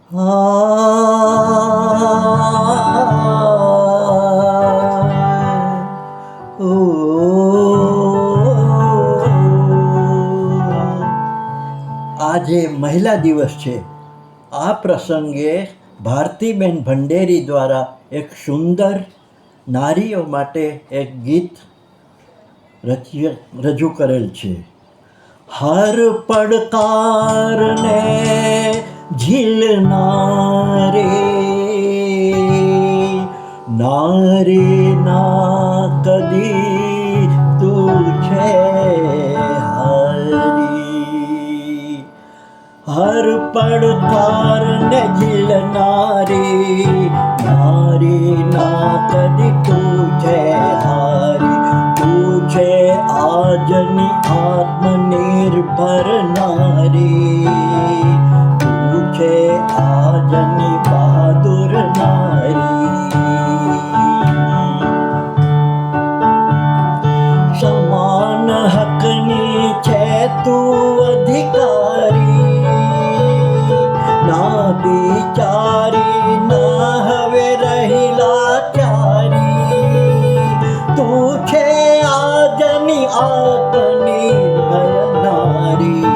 આજે મહિલા દિવસ છે. આ પ્રસંગે ભારતીબેન ભંડેરી દ્વારા એક સુંદર નારીઓ માટે એક ગીત રજૂ કરેલ છે. હર પડકારને ઝીલનારે નારી ના કદી તું છે હારી. હર પડકારને ઝીલનારી નારી ના કદી તું છે હારી. તું છે આજની આત્મનિર્ભર નારી. તું છે આજની બહાદુર નારી. સમાન હકની છે તું અધિકારી. ના બિચારી ના હવે રહી લાચારી. તું છે આજની આત્મનિર્ભર નારી.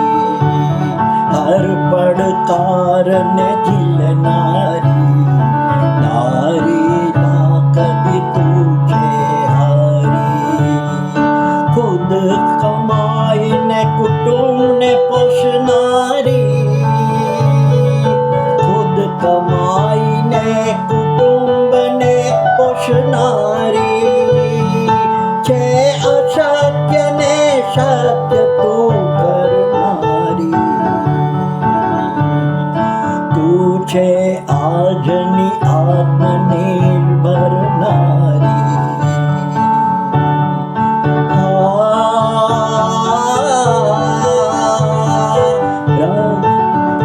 હર પડકારને ઝીલનારી નારી ના કદી તું છે હારી. ખુદ કમાઈને કુટુંબને પોષનારી. ખુદ કમાઈને કુટુંબને પોષનારી. છે અશક્યને શક્ય તું કરનારી. તું છે આજની આત્મનિર્ભર નારી.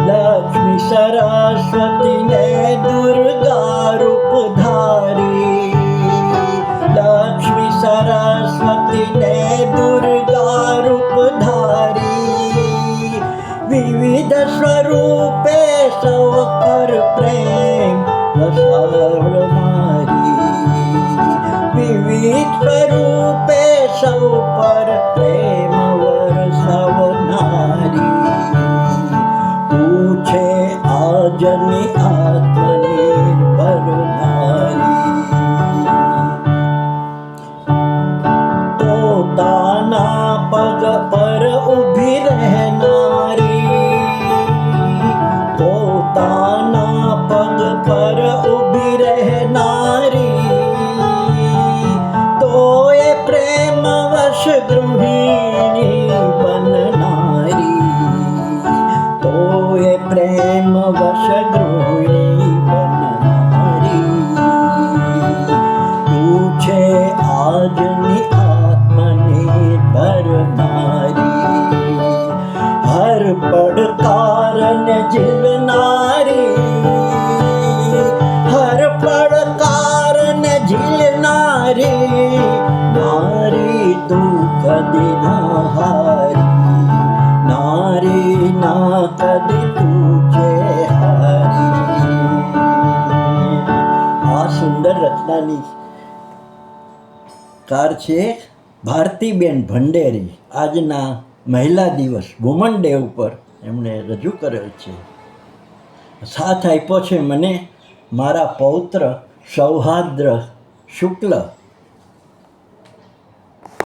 લક્ષ્મી સરસ્વતી ને દુર્ગા રૂપ ધારી. લક્ષ્મી સરસ્વતી ને દુર્ગા રૂપ ધારી. વિવિધ સ્વરૂપે સૌ પર પ્રેમ વસાવનારી. વિવિધ સ્વરૂપે સૌ પર પ્રેમ વરસાવનારી. તું છે આજની આત્મનિર્ભર નારી. પોતાના પગ પર ઊભી રહેનારી. પોતાના પગ પર ઊભી રહેનારી. તો એ પ્રેમવશ ગૃહિણી બનનારી. તો એ પ્રેમવશ ગૃહિણી બનનારી. તું છે આજની આત્મનિર્ભર નારી. હર પડકારને ઝીલનારી. હર પડકારને ઝીલનારી નારી તું કદી ના હારી. નારી ના કદી તું છે હારી. આ સુંદર રચનાની કાર છે ભારતીબેન ભંડેરી. આજના મહિલા દિવસ વુમન ડે ઉપર એમણે રજૂ કરેલ છે. સાથ આપ્યો છે મને મારા પૌત્ર સૌહાર્દ શુક્લ